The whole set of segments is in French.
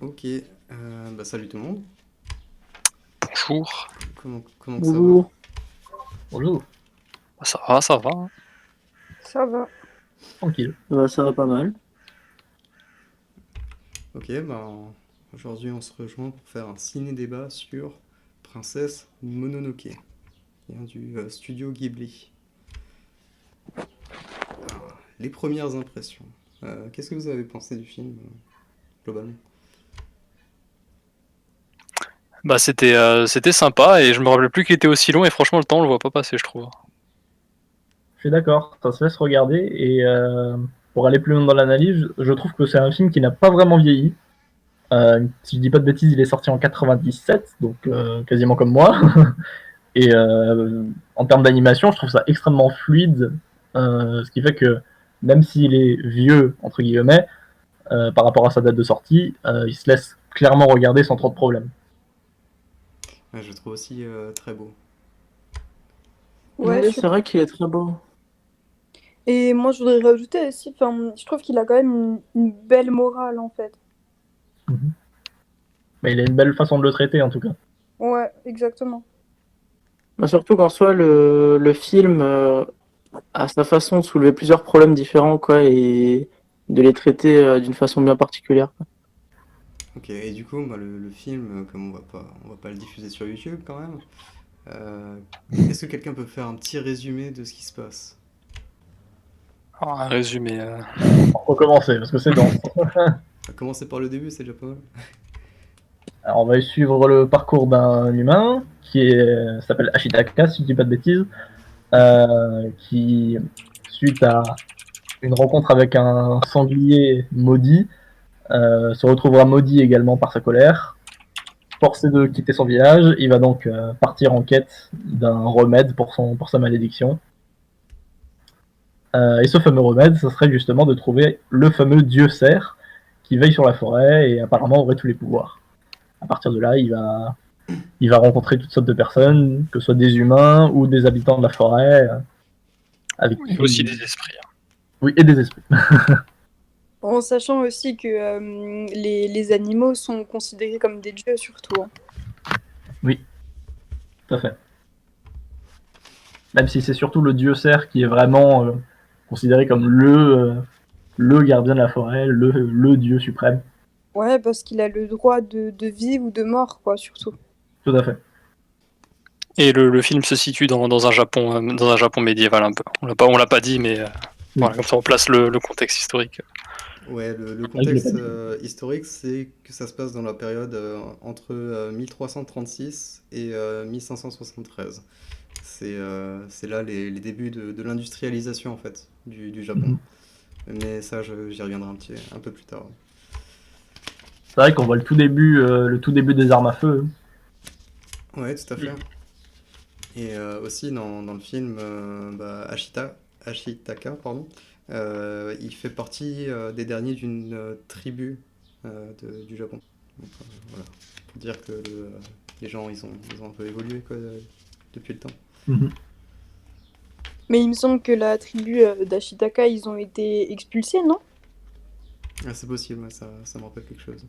Ok, salut tout le monde. Bonjour. Comment que ça va? Bonjour. Bonjour. Ça va, hein. Ça va. Tranquille. Ça va pas mal. Ok, aujourd'hui on se rejoint pour faire un ciné-débat sur Princesse Mononoke, qui vient du studio Ghibli. Les premières impressions. Qu'est-ce que vous avez pensé du film, globalement? C'était sympa et je me rappelais plus qu'il était aussi long et franchement le temps on le voit pas passer je trouve. Je suis d'accord, ça se laisse regarder et pour aller plus loin dans l'analyse, je trouve que c'est un film qui n'a pas vraiment vieilli. Si je dis pas de bêtises, il est sorti en 97, donc quasiment comme moi. Et en termes d'animation, je trouve ça extrêmement fluide, ce qui fait que même s'il est vieux, entre guillemets, par rapport à sa date de sortie, il se laisse clairement regarder sans trop de problèmes. Ouais, je le trouve aussi très beau. Ouais, Oui, c'est vrai qu'il est très beau. Et moi, je voudrais rajouter aussi, je trouve qu'il a quand même une belle morale, en fait. Mais il a une belle façon de le traiter en tout cas. Ouais, exactement. Surtout qu'en soi, le film a sa façon de soulever plusieurs problèmes différents, quoi, et de les traiter d'une façon bien particulière, quoi. Ok, et du coup, le film, comme on va pas le diffuser sur YouTube quand même, euh, est-ce que quelqu'un peut faire un petit résumé de ce qui se passe? Alors, un résumé. On va recommencer parce que c'est dense. On va commencer par le début, c'est déjà pas mal. Alors, on va suivre le parcours d'un humain s'appelle Ashitaka, si je dis pas de bêtises, qui, suite à une rencontre avec un sanglier maudit, se retrouvera maudit également par sa colère. Forcé de quitter son village, il va donc partir en quête d'un remède pour sa malédiction. Et ce fameux remède, ce serait justement de trouver le fameux dieu cerf qui veille sur la forêt et apparemment aurait tous les pouvoirs. À partir de là, il va rencontrer toutes sortes de personnes, que ce soit des humains ou des habitants de la forêt, avec Et aussi qui... des esprits. Oui, et des esprits. En sachant aussi que les animaux sont considérés comme des dieux, surtout, hein. Oui, tout à fait. Même si c'est surtout le dieu cerf qui est vraiment considéré comme le gardien de la forêt, le dieu suprême. Ouais, parce qu'il a le droit de vie ou de mort, quoi, surtout. Tout à fait. Et le film se situe dans un Japon médiéval un peu. On l'a pas dit mais Oui. voilà, comme ça on place le contexte historique. Ouais, le Ah, je l'ai pas contexte dit. historique, c'est que ça se passe dans la période entre 1336 et 1573. C'est là les débuts de l'industrialisation en fait du Japon. Mhm. Mais ça, j'y reviendrai un peu plus tard. C'est vrai qu'on voit le tout début des armes à feu. Ouais, tout à fait. Et aussi dans le film, Ashitaka, pardon, il fait partie des derniers d'une tribu du Japon. Donc, voilà, pour dire que les gens ils ont un peu évolué quoi, depuis le temps. Mhm. Mais il me semble que la tribu d'Ashitaka, ils ont été expulsés, non? Ah, c'est possible, ouais, ça me rappelle quelque chose.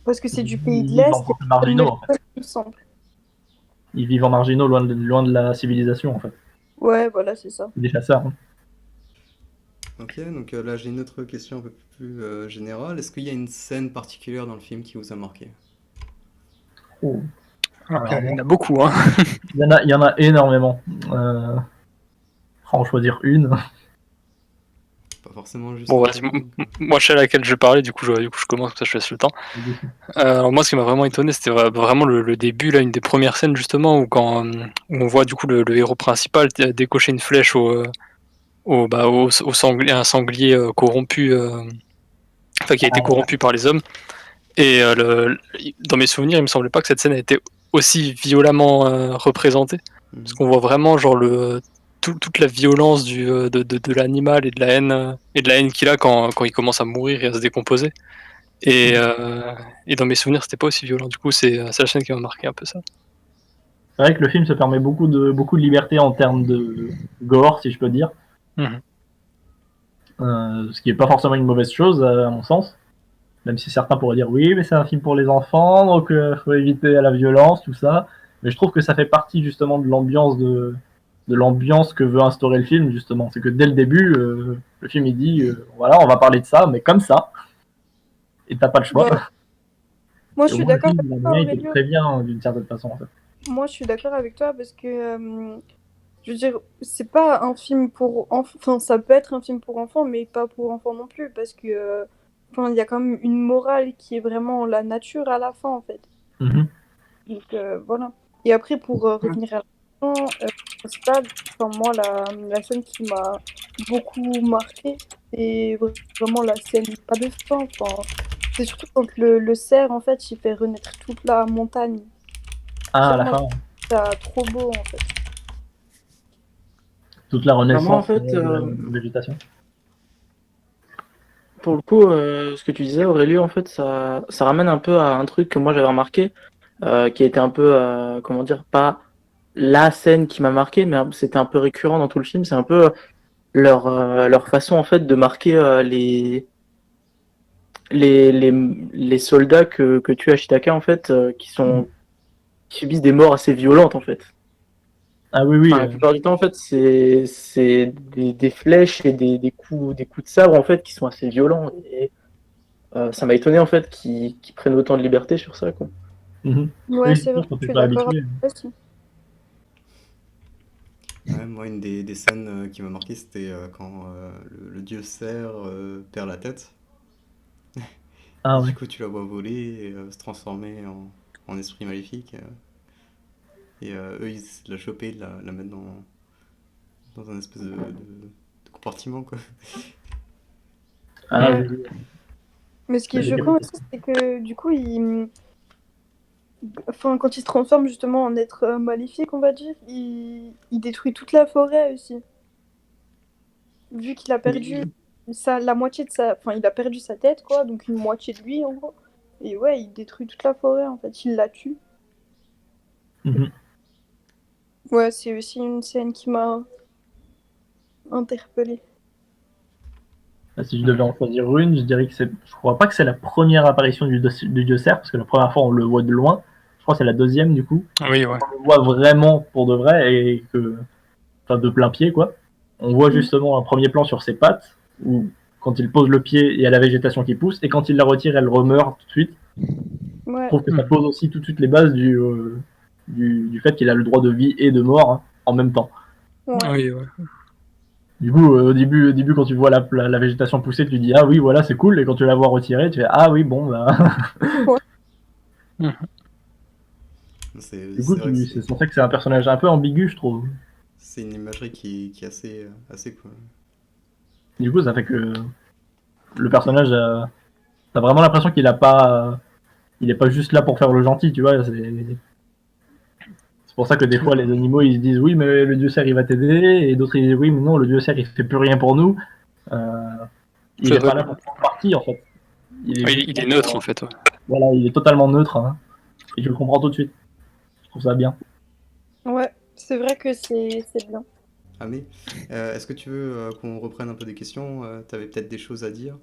Parce que c'est du pays Ils de vivent l'Est, en et peu personne marginaux, ne en fait. il me semble. Ils vivent en marginaux, loin de la civilisation, en fait. Ouais, voilà, c'est ça. Des chasseurs. Hein. Ok, donc là j'ai une autre question un peu plus générale. Est-ce qu'il y a une scène particulière dans le film qui vous a marqué? Oh. Il Alors y en bon, a beaucoup, hein. il y en a énormément. On va choisir une. Pas forcément juste Bon un vas-y, film. moi je sais à laquelle je parlais, du coup je commence, comme ça je laisse le temps. Alors moi ce qui m'a vraiment étonné c'était vraiment le début, là, une des premières scènes justement où on voit du coup le héros principal décocher une flèche au sanglier, un sanglier corrompu, enfin qui a été corrompu par les hommes. Et dans mes souvenirs il me semblait pas que cette scène a été aussi violemment représentée. Parce Mhm. qu'on voit vraiment genre toute la violence de l'animal et de la haine qu'il a quand il commence à mourir et à se décomposer. Et, euh, et dans mes souvenirs, c'était pas aussi violent. Du coup, c'est la chaîne qui m'a marqué un peu ça. C'est vrai que le film se permet beaucoup de liberté en termes de gore, si je peux dire. Mhm. Ce qui est pas forcément une mauvaise chose, à mon sens. Même si certains pourraient dire oui, mais c'est un film pour les enfants, donc faut éviter la violence, tout ça. Mais je trouve que ça fait partie justement de l'ambiance que veut instaurer le film, justement. C'est que dès le début, le film il dit voilà, on va parler de ça, mais comme ça, et t'as pas le choix. Bah, moi, Et je au suis moins, le d'accord film, avec il a toi, moyen, il te le Aurélien. prévient d'une certaine façon, en fait. Moi, je suis d'accord avec toi parce que, je veux dire, c'est pas un film pour enfants. Enfin, ça peut être un film pour enfants, mais pas pour enfants non plus parce que, enfin, il y a quand même une morale qui est vraiment la nature à la fin, en fait. Mhm. Donc, voilà. Et après, pour revenir à la fin, principale, enfin, moi, la scène qui m'a beaucoup marquée, c'est vraiment la scène, pas de fin, enfin, c'est surtout quand le cerf, en fait, il fait renaître toute la montagne. Ah, à Ça, la moi, je fin, trouve ça trop beau, en fait. toute la Bah, moi, en renaissance fait, de la végétation. pour le coup, ce que tu disais, Aurélie, en fait, ça ramène un peu à un truc que moi j'avais remarqué, qui était un peu, comment dire, pas la scène qui m'a marqué, mais c'était un peu récurrent dans tout le film. C'est un peu leur façon, en fait, de marquer les soldats que tue Ashitaka, en fait, qui subissent des morts assez violentes, en fait. Ah oui, oui. Enfin, la plupart du temps, en fait, c'est des flèches et des coups de sabre, en fait, qui sont assez violents. Et ça m'a étonné, en fait, qu'ils prennent autant de liberté sur ça, quoi. Mhm. Ouais, Oui, c'est c'est vrai, sûr, quand je t'es suis pas d'accord habitué. avec toi aussi. Ouais, moi, une des scènes qui m'a marqué, c'était quand le dieu cerf perd la tête. Et Ah du ouais. coup, tu la vois voler et se transformer en esprit maléfique. Et eux, ils essaient de la choper, de la mettre dans un espèce de compartiment, quoi. Ah Ouais. oui, oui. Mais ce qui La est choquant aussi, décapitation. c'est que du coup, enfin, quand il se transforme justement en être maléfique, on va dire, il détruit toute la forêt aussi. Vu qu'il a perdu Oui. la moitié de sa... Enfin, il a perdu sa tête, quoi, donc une moitié de lui, en gros. Et ouais, il détruit toute la forêt, en fait. Il la tue. Mhm. Ouais, c'est aussi une scène qui m'a interpellée. Ah, si je devais en choisir une, je dirais que c'est. Je crois pas que c'est la première apparition du dieu cerf, parce que la première fois on le voit de loin. Je crois que c'est la deuxième du coup. Oui, ouais. On le voit vraiment pour de vrai et que. Enfin, de plein pied quoi. On voit Mm. justement un premier plan sur ses pattes, où quand il pose le pied, il y a la végétation qui pousse, et quand il la retire, elle remeurt tout de suite. Je Ouais, trouve que ça pose aussi tout de suite les bases du fait qu'il a le droit de vie et de mort hein, en même temps. ouais. Oui, ouais. Du coup, au début, quand tu vois la végétation pousser, tu dis ah oui, voilà, c'est cool. Et quand tu la vois retirer, tu fais ah oui, bon, bah. C'est Du coup, c'est vrai que c'est pour ça que c'est un personnage un peu ambigu, je trouve. c'est une imagerie qui est assez cool. Du coup, ça fait que le personnage, t'as vraiment l'impression qu'il a pas, il est pas juste là pour faire le gentil, tu vois. C'est pour ça que des fois, les animaux, ils se disent oui, mais le dieu cerf, il va t'aider, et d'autres, ils disent oui, mais non, le dieu cerf, il fait plus rien pour nous. Euh, il C'est est vrai. pas là pour prendre parti, en fait. Il est Oui, juste il là est neutre en pour- fait. Ouais. Voilà, il est totalement neutre, hein, et je le comprends tout de suite. Je trouve ça bien. Ouais, c'est vrai que c'est bien. Ah mais, est-ce que tu veux qu'on reprenne un peu des questions? T'avais peut-être des choses à dire?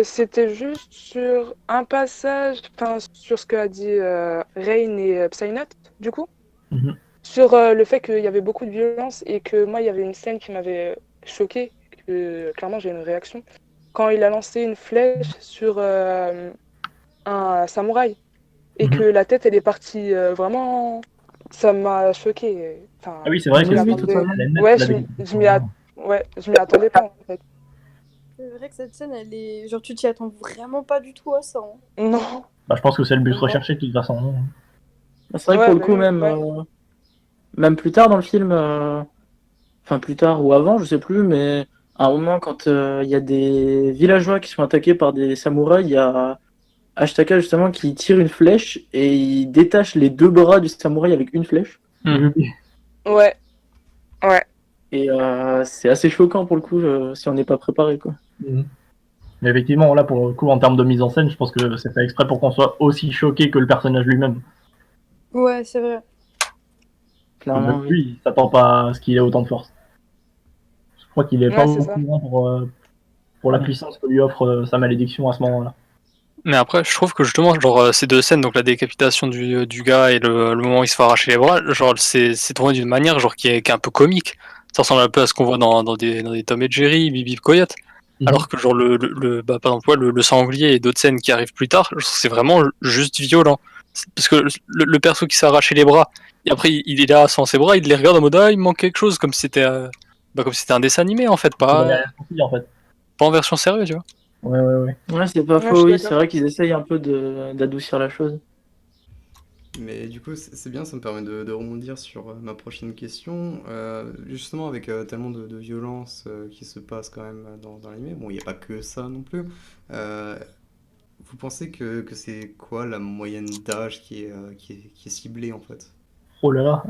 C'était juste sur un passage, enfin sur ce qu'a dit Rain et Psynot, du coup, Mhm. sur le fait qu'il y avait beaucoup de violence et que moi, il y avait une scène qui m'avait choquée, que clairement j'ai une réaction, quand il a lancé une flèche sur un samouraï et que Mhm. la tête, elle est partie vraiment... Ça m'a choquée. Ah Enfin, oui, c'est vrai je que m'y Oui, oui, attendais... totalement. elle est nette, Ouais, la je végétation. m'y ouais, je m'y attendais pas, en fait. C'est vrai que cette scène, elle est... Genre, tu t'y attends vraiment pas du tout à ça, hein. Non, Bah, je pense que c'est le but non. recherché de toute façon. C'est vrai que pour Ouais, le bah coup, oui, ouais. même plus tard dans le film, enfin plus tard ou avant, je sais plus, mais à un moment, quand il y a des villageois qui sont attaqués par des samouraïs, il y a Ashtaka justement qui tire une flèche et il détache les deux bras du samouraï avec une flèche. Oui, oui. Ouais, ouais. Et c'est assez choquant pour le coup si on n'est pas préparé, quoi. Mhm. Mais effectivement, là, pour le coup, en termes de mise en scène, je pense que c'est fait exprès pour qu'on soit aussi choqué que le personnage lui-même. Ouais, c'est vrai. Que Clairement, même oui. lui, il s'attend pas à ce qu'il ait autant de force. Je crois qu'il est pas Ouais, c'est au ça. courant pour pour la puissance que lui offre sa malédiction à ce moment-là. Mais après, je trouve que justement, genre, ces deux scènes, donc la décapitation du gars et le moment où il se fait arracher les bras, genre, c'est tourné d'une manière genre, qui est un peu comique. Ça ressemble un peu à ce qu'on voit dans des Tom et Jerry, Bibi le Coyote. Alors que, genre, bah, par exemple, le sanglier et d'autres scènes qui arrivent plus tard, c'est vraiment juste violent. Parce que le perso qui s'est arraché les bras, et après, il est là sans ses bras, il les regarde en mode ah, il me manque quelque chose, comme si c'était comme si c'était un dessin animé, en fait, Il avait pas, rien compris, en fait. pas en version sérieuse, tu vois. Ouais. Ouais, c'est pas Ouais, je faux, suis oui, d'accord. c'est vrai qu'ils essayent un peu d'adoucir la chose. Mais du coup, c'est bien, ça me permet de rebondir sur ma prochaine question. Justement, avec tellement de violence qui se passe quand même dans l'anime, bon, il n'y a pas que ça non plus. Euh, Vous pensez que c'est quoi la moyenne d'âge qui est ciblée en fait? Oh là là.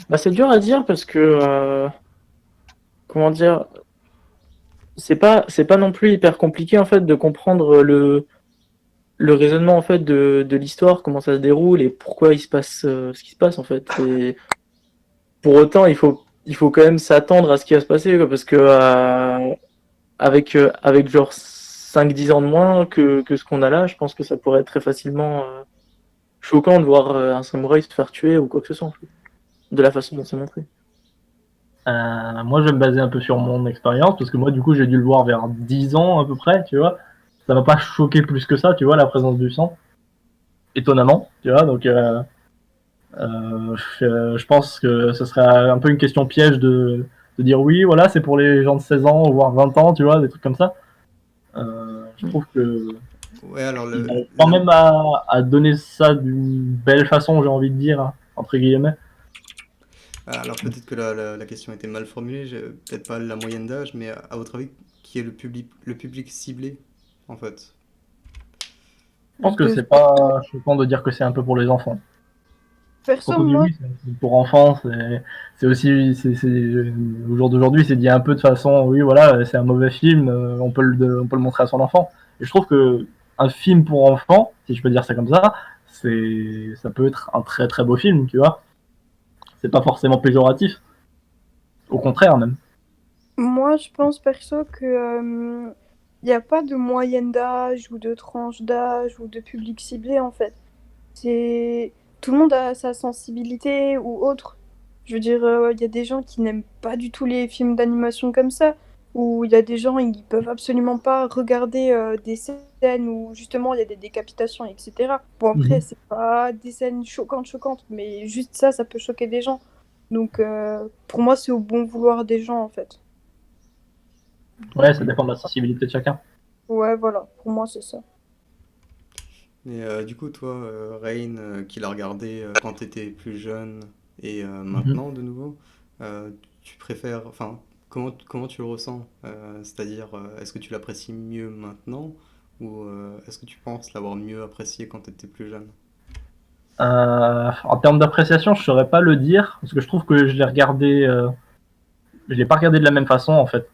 Bah, c'est dur à dire parce que, comment dire, c'est pas non plus hyper compliqué en fait de comprendre le raisonnement en fait de l'histoire, comment ça se déroule et pourquoi il se passe ce qui se passe en fait. Et pour autant, il faut quand même s'attendre à ce qui va se passer quoi, parce que avec genre 5-10 ans de moins que ce qu'on a là, je pense que ça pourrait être très facilement choquant de voir un samouraï se faire tuer ou quoi que ce soit en fait, de la façon dont c'est montré. Moi, je vais me baser un peu sur mon expérience, parce que moi, du coup, j'ai dû le voir vers 10 ans à peu près, tu vois. Ça m'a pas choqué plus que ça, tu vois, la présence du sang. Étonnamment, tu vois. Donc, je pense que ce serait un peu une question piège de dire oui, voilà, c'est pour les gens de 16 ans, voire 20 ans, tu vois, des trucs comme ça. Je trouve que Ouais, alors il arrive quand même à donner ça d'une belle façon, j'ai envie de dire, hein, entre guillemets. alors peut-être que la question était mal formulée, peut-être pas la moyenne d'âge, mais à votre avis, qui est le public ciblé en fait? Je pense que De- c'est pas choquant de dire que c'est un peu pour les enfants. Quand Perso, on dit moi, oui, c'est pour enfants, c'est aussi, au jour d'aujourd'hui, c'est dit un peu de façon, oui, voilà, c'est un mauvais film, on peut le montrer à son enfant. Et je trouve que un film pour enfants, si je peux dire ça comme ça, ça peut être un très très beau film, tu vois. C'est pas forcément péjoratif, au contraire même. moi, je pense perso que il n'y a pas de moyenne d'âge ou de tranche d'âge ou de public ciblé en fait. C'est tout le monde a sa sensibilité ou autre. Je veux dire, il y a des gens qui n'aiment pas du tout les films d'animation comme ça, ou il y a des gens ils peuvent absolument pas regarder des scènes où justement il y a des décapitations, etc. Bon après Mhm. c'est pas des scènes choquantes, mais juste ça peut choquer des gens. Donc pour moi c'est au bon vouloir des gens en fait. Ouais, ça dépend de la sensibilité de chacun. Ouais voilà, pour moi c'est ça. Et du coup, toi, Rain, qui l'a regardé quand t'étais plus jeune et Mhm. maintenant de nouveau, tu préfères, enfin, comment tu le ressens? C'est-à-dire, est-ce que tu l'apprécies mieux maintenant ou est-ce que tu penses l'avoir mieux apprécié quand t'étais plus jeune? En termes d'appréciation, je saurais pas le dire, parce que je trouve que je l'ai pas regardé de la même façon en fait.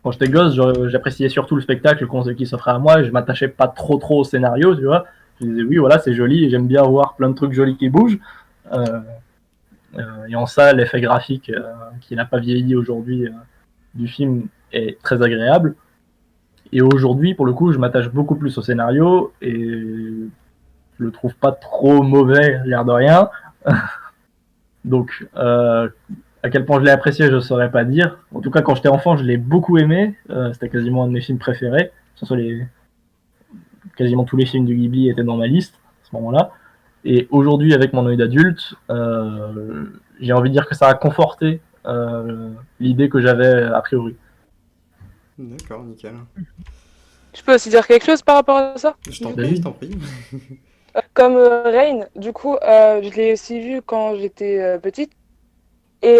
Quand j'étais gosse, j'appréciais surtout le spectacle qui s'offrait à moi et je m'attachais pas trop au scénario, tu vois. Je disais oui, voilà, c'est joli et j'aime bien voir plein de trucs jolis qui bougent. Euh, et en ça, l'effet graphique qui n'a pas vieilli aujourd'hui du film est très agréable. Et aujourd'hui, pour le coup, je m'attache beaucoup plus au scénario et je le trouve pas trop mauvais, l'air de rien. Donc, à quel point je l'ai apprécié, je ne saurais pas dire. En tout cas, quand j'étais enfant, je l'ai beaucoup aimé. C'était quasiment un de mes films préférés. Ce sont quasiment tous les films du Ghibli étaient dans ma liste à ce moment-là. Et aujourd'hui, avec mon œil d'adulte, j'ai envie de dire que ça a conforté l'idée que j'avais a priori. D'accord, nickel. Je peux aussi dire quelque chose par rapport à ça, Je t'en du prie, coup. je t'en prie. Comme Rain, du coup, je l'ai aussi vu quand j'étais petite. Et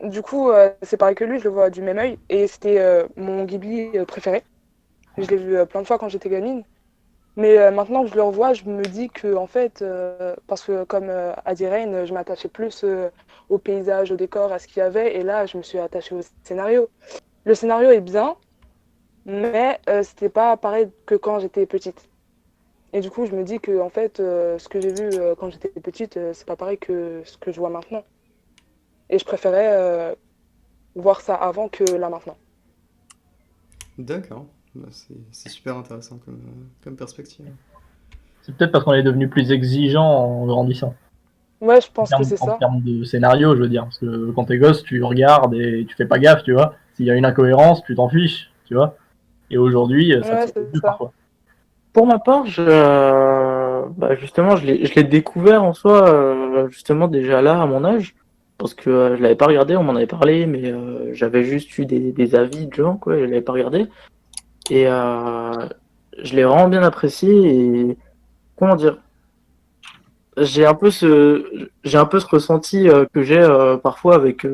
du coup, c'est pareil que lui, je le vois du même œil. Et c'était mon Ghibli préféré. Je l'ai vu plein de fois quand j'étais gamine. Mais maintenant que je le revois, je me dis que, en fait, parce que comme a dit Rain, je m'attachais plus au paysage, au décor, à ce qu'il y avait. Et là, je me suis attachée au scénario. Le scénario est bien, mais c'était pas pareil que quand j'étais petite. Et du coup, je me dis que, en fait, ce que j'ai vu quand j'étais petite, c'est pas pareil que ce que je vois maintenant. Et je préférais voir ça avant que là maintenant. D'accord. Bah, c'est super intéressant comme perspective. C'est peut-être parce qu'on est devenu plus exigeant en grandissant. Ouais, je En pense que termes, c'est en ça. termes de scénario, je veux dire. Parce que quand t'es gosse, tu regardes et tu fais pas gaffe, tu vois. S'il y a une incohérence, tu t'en fiches, tu vois. Et aujourd'hui, ça te Ouais, saute aux c'est yeux ça. parfois. Pour ma part, bah justement, je l'ai découvert en soi, justement déjà là, à mon âge, parce que je l'avais pas regardé, on m'en avait parlé, mais j'avais juste eu des avis de gens, quoi, et je l'avais pas regardé. Et je l'ai vraiment bien apprécié, et comment dire, j'ai un peu ce ressenti que j'ai parfois avec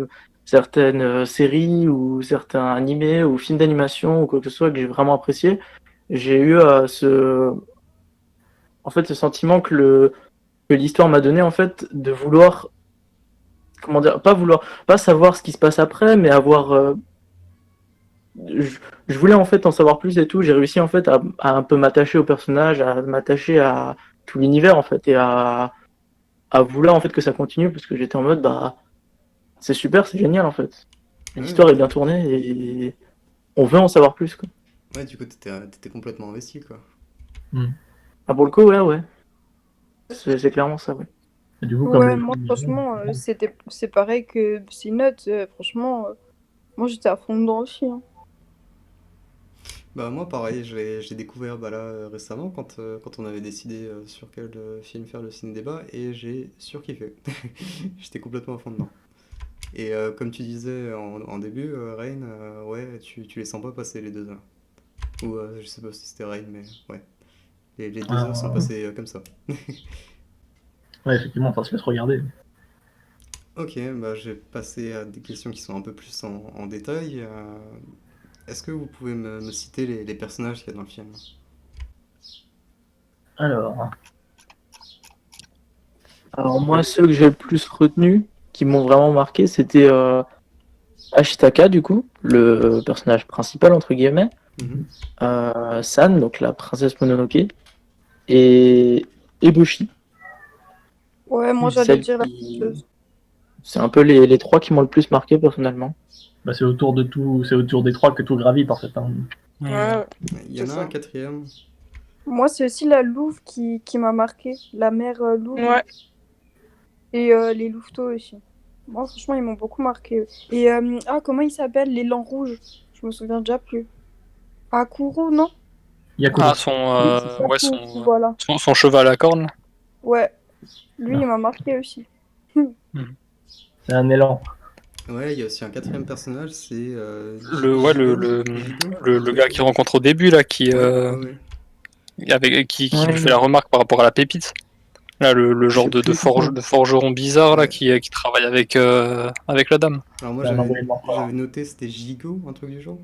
certaines séries ou certains animés ou films d'animation ou quoi que ce soit que j'ai vraiment apprécié. J'ai eu en fait, ce sentiment que l'histoire m'a donné, en fait, de vouloir, comment dire, pas savoir ce qui se passe après, mais avoir, je voulais en fait en savoir plus et tout. J'ai réussi en fait à un peu m'attacher au personnage, à m'attacher à tout l'univers en fait, et à vouloir en fait que ça continue, parce que j'étais en mode, bah, c'est super, c'est génial en fait. Ouais, L'histoire est bien tournée et on veut en savoir plus, quoi. ouais, du coup, t'étais complètement investi, quoi. Ah, pour le coup, ouais, ouais. C'est clairement ça, ouais. Et du coup, comme Ouais, le moi film est jeune, franchement, c'est pareil que Psy-Note. Franchement, moi j'étais à fond dedans aussi, hein. Bah moi pareil, j'ai découvert bah, là récemment quand on avait décidé sur quel film faire le ciné-débat et j'ai surkiffé. J'étais complètement à fond dedans. Et comme tu disais en début, Rain, ouais, tu les sens pas passer les 2 heures. Ou je sais pas si c'était Rain, mais ouais. Les 2 heures sont passées comme ça. ouais, effectivement, ça se laisse regarder. Ok, bah je vais passer à des questions qui sont un peu plus en détail. Est-ce que vous pouvez me citer les personnages qu'il y a dans le film? Alors, Alors moi, ceux que j'ai le plus retenu, qui m'ont vraiment marqué, c'était Ashitaka, du coup, le personnage principal, entre guillemets, Mhm. San, donc la princesse Mononoke, et Eboshi, Ouais, moi j'allais celle dire la même qui... chose. C'est un peu les trois qui m'ont le plus marqué, personnellement. bah, c'est autour de tout, c'est autour des trois que tout gravite en fait, hein. Ouais, ouais, Il y c'est en a un ça. quatrième. Moi, c'est aussi la louve qui m'a marqué, la mère louve Ouais. et les louveteaux aussi. Moi, franchement, ils m'ont beaucoup marqué. Et comment ils s'appellent, les lents rouges? Je me souviens déjà plus. Akuro, non? Yakuro. Ah, Oui, c'est ça. ouais, Akuro, voilà. son cheval à cornes. Ouais, lui, il Non, m'a marqué aussi. Mhm. c'est un élan. Ouais, il y a aussi un quatrième personnage, c'est Ouais, Gigo, un le truc gars comme qui ça. rencontre au début, là, Ouais, ouais, ouais. qui lui fait la Ouais, remarque par rapport à la pépite. Là, le je genre sais plus. de forgeron bizarre, là, Ouais. qui travaille avec la dame. Alors moi C'est un j'avais envoyé de l'empereur. j'avais noté c'était Gigo, un truc du genre.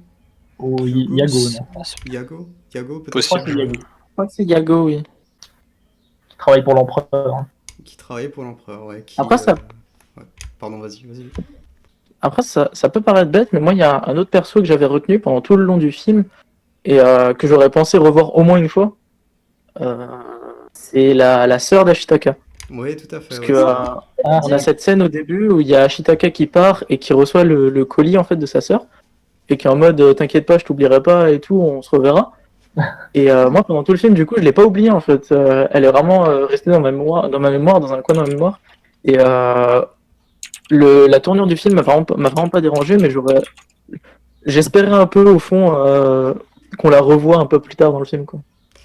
Ou Yugo, Yago, non. C'est Yago, Yago Je crois peut-être, que c'est possible. Yago. Je crois que c'est Yago, oui. Qui travaille pour l'empereur. qui travaillait pour l'empereur, ouais, Après, ouais. Pardon, vas-y. ça peut paraître bête, mais moi, il y a un autre perso que j'avais retenu pendant tout le long du film et que j'aurais pensé revoir au moins une fois. Euh, c'est la sœur d'Ashitaka. Ouais, tout à fait, Parce ouais, que c'est vrai. Ah, on a cette scène au début où il y a Ashitaka qui part et qui reçoit le colis en fait de sa sœur et qui est en mode t'inquiète pas, je t'oublierai pas et tout, on se reverra. Et moi pendant tout le film du coup je l'ai pas oublié en fait. Elle est vraiment restée dans ma mémoire, dans un coin de ma mémoire. Et la tournure du film m'a vraiment pas dérangé, mais j'espérais un peu au fond qu'on la revoie un peu plus tard dans le film quoi.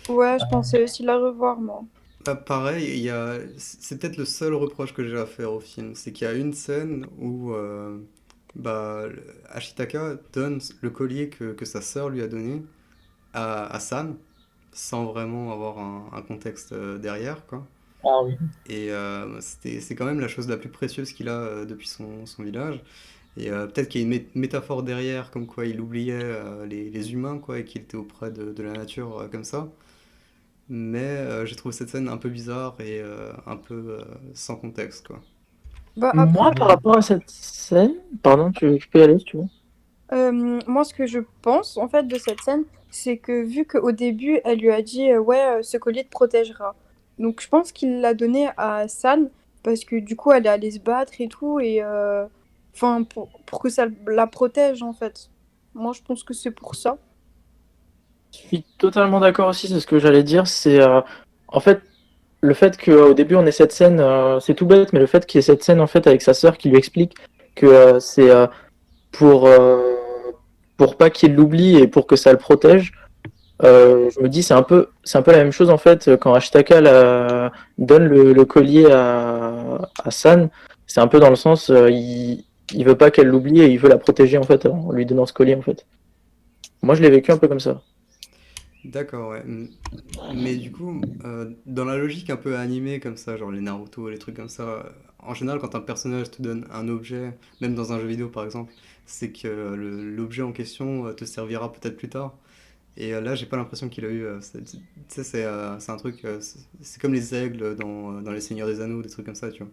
Ouais, je pensais aussi la revoir, moi. Bah, pareil, c'est peut-être le seul reproche que j'ai à faire au film, c'est qu'il y a une scène où bah, Ashitaka donne le collier que sa sœur lui a donné à San, sans vraiment avoir un contexte derrière, quoi. ah oui. Et c'est quand même la chose la plus précieuse qu'il a depuis son village. Et peut-être qu'il y a une métaphore derrière, comme quoi il oubliait les humains, quoi, et qu'il était auprès de la nature comme ça. Mais j'ai trouvé cette scène un peu bizarre et un peu sans contexte, quoi. Bah après, Moi par rapport à cette scène, pardon, tu peux y aller si tu veux. moi, ce que je pense, en fait, de cette scène, c'est que vu qu'au début, elle lui a dit, ouais, ce collier te protégera. Donc, je pense qu'il l'a donné à San, parce que du coup, elle est allée se battre et tout, et enfin, pour que ça la protège, en fait. Moi, je pense que c'est pour ça. suis totalement d'accord aussi, c'est ce que j'allais dire. C'est en fait le fait qu'au début on ait cette scène, c'est tout bête, mais le fait qu'il y ait cette scène en fait avec sa sœur qui lui explique que c'est pour euh, pour pas qu'il l'oublie et pour que ça le protège. Je me dis c'est un peu la même chose en fait quand Ashtaka donne le collier à San. C'est un peu dans le sens il veut pas qu'elle l'oublie et il veut la protéger en fait en lui donnant ce collier en fait. Moi je l'ai vécu un peu comme ça. D'accord, ouais. Mais du coup, dans la logique un peu animée comme ça, genre les Naruto, les trucs comme ça, en général, quand un personnage te donne un objet, même dans un jeu vidéo par exemple, c'est que l'objet en question te servira peut-être plus tard. Et là, j'ai pas l'impression qu'il a eu. Tu sais, c'est un truc. C'est comme les aigles dans Les Seigneurs des Anneaux, des trucs comme ça, tu vois.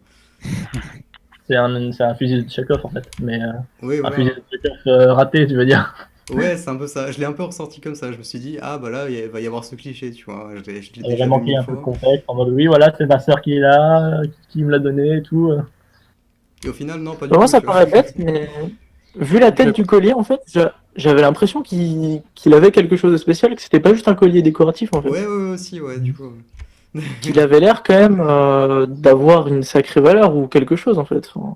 C'est un fusil de Chekhov en fait, mais Oui, un fusil voilà. de Chekhov raté, tu veux dire. Ouais, c'est un peu ça. Je l'ai un peu ressorti comme ça. Je me suis dit, ah bah là, il va y avoir ce cliché, tu vois. Je l'ai Il déjà a vu manqué mille un peu de fois. contexte en mode oui, voilà, c'est ma sœur qui est là, qui me l'a donné et tout. Et au final, non, pas du Pour moi tout, ça tu vois. paraît bête, mais vu la tête du collier en fait, j'avais l'impression qu'il avait quelque chose de spécial, que c'était pas juste un collier décoratif en fait. Ouais, ouais, ouais, aussi, ouais, du coup. Qu'il avait l'air quand même d'avoir une sacrée valeur ou quelque chose en fait. Enfin,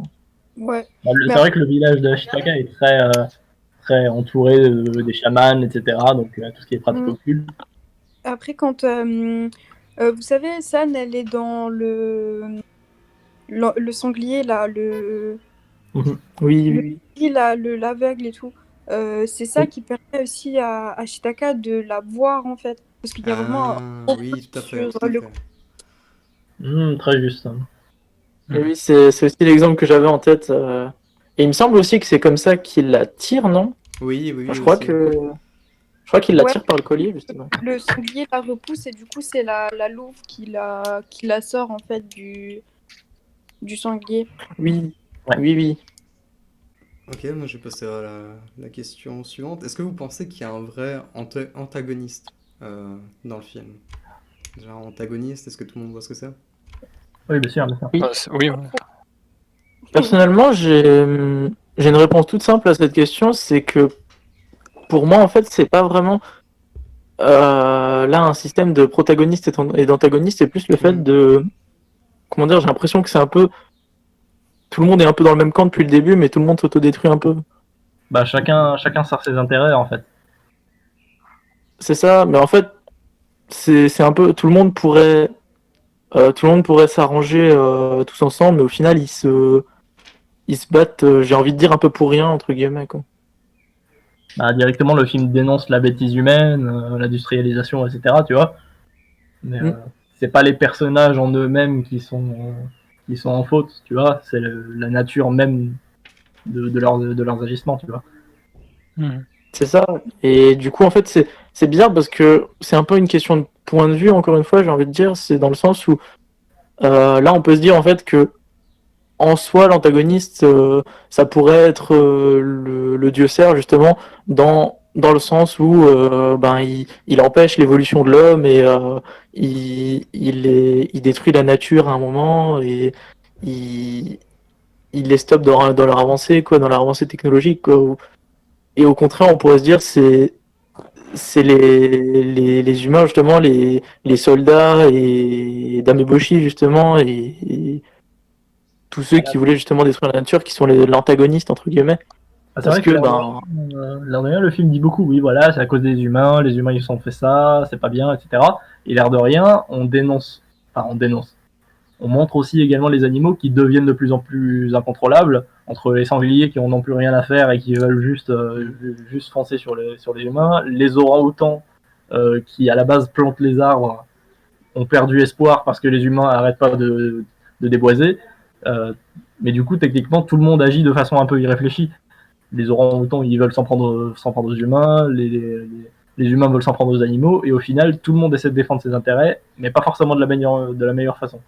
Ouais. Bon, Mais c'est vrai que le village de Ashitaka est très entouré des chamans, etc. Donc tout ce qui est pratique Mm. occulte. Après, quand vous savez, San, elle est dans le sanglier là, oui, oui, le oui. sanglier, là, l'aveugle et tout. C'est ça Oui. qui permet aussi à Ashitaka de la voir en fait, parce qu'il y a vraiment un Ah, gros oui, tout à fait, sur tout à le. fait. Très juste. Et oui, c'est aussi l'exemple que j'avais en tête. Et il me semble aussi que c'est comme ça qu'il la tire, non? Oui, oui, Enfin, oui, aussi. je crois qu'il la Ouais, tire par le collier justement. le sanglier la repousse et du coup c'est la louve qui la sort en fait du sanglier. Oui, Ouais. oui, oui. Ok, moi je vais passer à la question suivante. Est-ce que vous pensez qu'il y a un vrai antagoniste dans le film? Genre antagoniste, est-ce que tout le monde voit ce que c'est? Oui, bien sûr, bien sûr. Oui. Bah, oui, ouais. Personnellement, j'ai une réponse toute simple à cette question, c'est que pour moi, en fait, c'est pas vraiment là un système de protagoniste et d'antagoniste, c'est plus le fait Mhm. de, comment dire, j'ai l'impression que c'est un peu, tout le monde est un peu dans le même camp depuis le début, mais tout le monde s'autodétruit un peu. Bah, chacun sert ses intérêts en fait. C'est ça, mais en fait, c'est un peu, tout le monde pourrait s'arranger tous ensemble, mais au final, ils se battent, j'ai envie de dire un peu pour rien, entre guillemets, quoi. Bah, directement, le film dénonce la bêtise humaine, l'industrialisation, etc. Tu vois. Mais Mm. c'est pas les personnages en eux-mêmes qui sont en faute, tu vois. C'est la nature même de leurs agissements, tu vois. Mhm. C'est ça. Et du coup, en fait, c'est bizarre parce que c'est un peu une question de point de vue, encore une fois, j'ai envie de dire. C'est dans le sens où là, on peut se dire en fait que en soi, l'antagoniste, ça pourrait être le dieu cerf, justement, dans le sens où ben, il empêche l'évolution de l'homme et il détruit la nature à un moment et il, il les stoppe dans leur avancée, quoi, dans leur avancée technologique, quoi. Et au contraire, on pourrait se dire c'est les humains justement, les soldats et Dameboshi justement et tous ceux qui voulaient justement détruire la nature qui sont l'antagoniste entre guillemets Ah, c'est parce vrai que que ben l'air de rien, le film dit beaucoup, oui, voilà, c'est à cause des humains, les humains ils se sont fait ça, c'est pas bien, etc. Et l'air de rien, on dénonce. On montre aussi également les animaux qui deviennent de plus en plus incontrôlables, entre les sangliers qui n'en ont plus rien à faire et qui veulent juste foncer sur les humains, les orang-outans qui à la base plantent les arbres ont perdu espoir parce que les humains n'arrêtent pas de déboiser. Euh, mais du coup, techniquement, tout le monde agit de façon un peu irréfléchie. Les orang-outans, ils veulent s'en prendre aux humains, les humains veulent s'en prendre aux animaux, et au final, tout le monde essaie de défendre ses intérêts, mais pas forcément de la meilleure façon.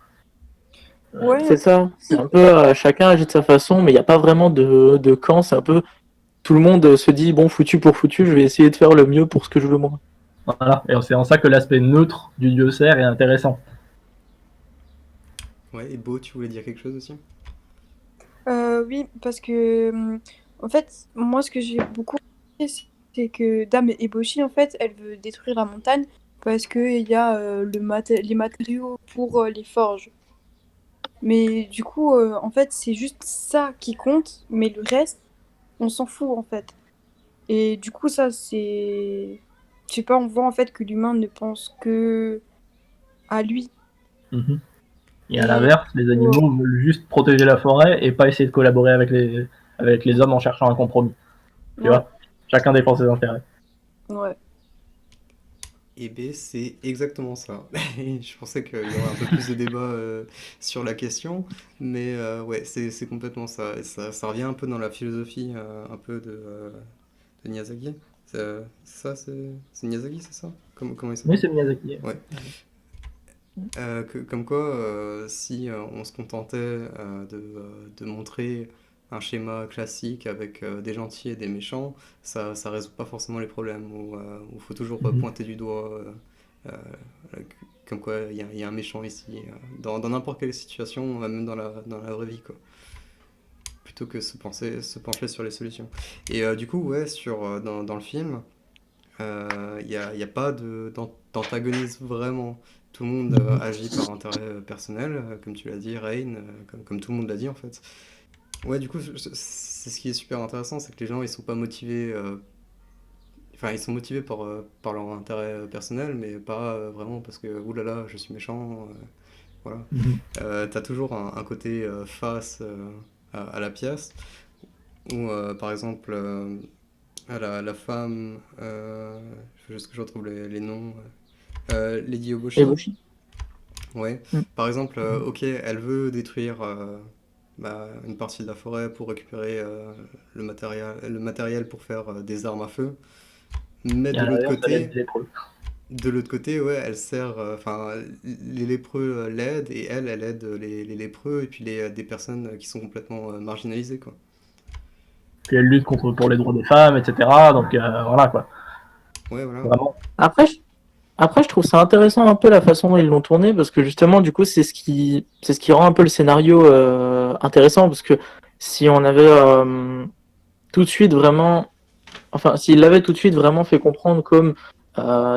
Ouais, c'est ça, c'est un peu chacun agit de sa façon mais il n'y a pas vraiment de camp, c'est un peu tout le monde se dit bon foutu pour foutu, je vais essayer de faire le mieux pour ce que je veux moi. Voilà. Et c'est en ça que l'aspect neutre du dieu cerf est intéressant. Ouais, et Beau, tu voulais dire quelque chose aussi? oui, parce que en fait, moi, ce que j'ai beaucoup aimé, c'est que Dame Eboshi, en fait, elle veut détruire la montagne parce qu'il y a les matériaux pour les forges. Mais du coup, en fait, c'est juste ça qui compte, mais le reste, on s'en fout, en fait. Et du coup, ça, c'est... Je sais pas, on voit en fait que l'humain ne pense que à lui. Mhm. Et à Et l'inverse, les animaux veulent juste protéger la forêt et pas essayer de collaborer avec les hommes en cherchant un compromis. Tu ouais, vois? Chacun défend ses intérêts. ouais. Et B, c'est exactement ça. Je pensais qu'il y aurait un peu plus de débat sur la question, mais ouais, c'est complètement ça. Et ça revient un peu dans la philosophie un peu de Miyazaki. C'est Miyazaki, c'est ça? Comment il Oui, s'appelle? c'est Miyazaki. Ouais. Comme quoi, si on se contentait de montrer un schéma classique avec des gentils et des méchants, ça résout pas forcément les problèmes. Où faut toujours Mhm. pointer du doigt, euh, euh, comme quoi il y a un méchant ici, dans n'importe quelle situation, même dans la vraie vie, quoi. Plutôt que se pencher sur les solutions. Et du coup, ouais, dans le film. Il y a pas d'antagonisme vraiment. Tout le monde agit par intérêt personnel, comme tu l'as dit, Rain, comme tout le monde l'a dit en fait. Ouais, du coup, c'est ce qui est super intéressant, c'est que les gens ils sont pas motivés. Enfin, ils sont motivés par leur intérêt personnel, mais pas vraiment parce que oulala, je suis méchant. Voilà. Mhm. T'as toujours un côté face à la pièce, où par exemple. La femme, il faut juste que je retrouve les noms. Lady Oboshi, Eboshi. ouais. Mm. Par exemple, ok, elle veut détruire une partie de la forêt pour récupérer le matériel pour faire des armes à feu. Mais Et à l'inverse, elle aide les lépreux. de l'autre côté, ouais, elle sert, enfin, les lépreux l'aident et elle aide les lépreux et puis des personnes qui sont complètement marginalisées, quoi. Puis elle lutte pour les droits des femmes, etc. Donc voilà quoi. Ouais, voilà. Vraiment. Après, après, je trouve ça intéressant un peu la façon dont ils l'ont tourné parce que justement, du coup, c'est ce qui rend un peu le scénario intéressant parce que si on avait tout de suite vraiment, enfin, s'il l'avait tout de suite vraiment fait comprendre comme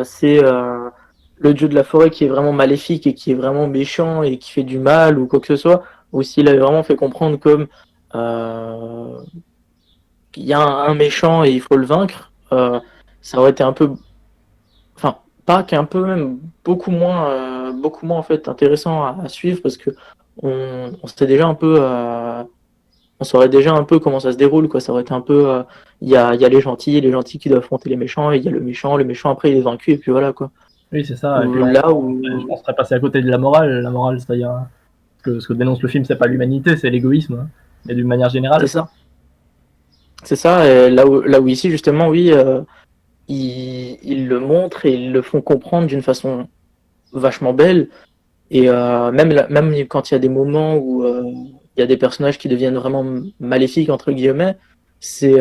c'est le dieu de la forêt qui est vraiment maléfique et qui est vraiment méchant et qui fait du mal ou quoi que ce soit, ou s'il avait vraiment fait comprendre comme euh, qu'il y a un méchant et il faut le vaincre, ça aurait été un peu, enfin, pas qu'un peu même beaucoup moins en fait intéressant à suivre parce que on sait déjà un peu, on saurait déjà un peu comment ça se déroule, quoi. Ça aurait été un peu, il y a les gentils qui doivent affronter les méchants, et il y a le méchant après il est vaincu et puis voilà quoi. Oui, c'est ça. Et Ou puis là on où, serait passé à côté de la morale. La morale, c'est-à-dire ce que dénonce le film, c'est pas l'humanité, c'est l'égoïsme. Hein. Mais d'une manière c'est générale. ça, c'est ça. Et là où ici justement, oui, ils le montrent et ils le font comprendre d'une façon vachement belle. Et même quand il y a des moments où il y a des personnages qui deviennent vraiment maléfiques, entre guillemets, c'est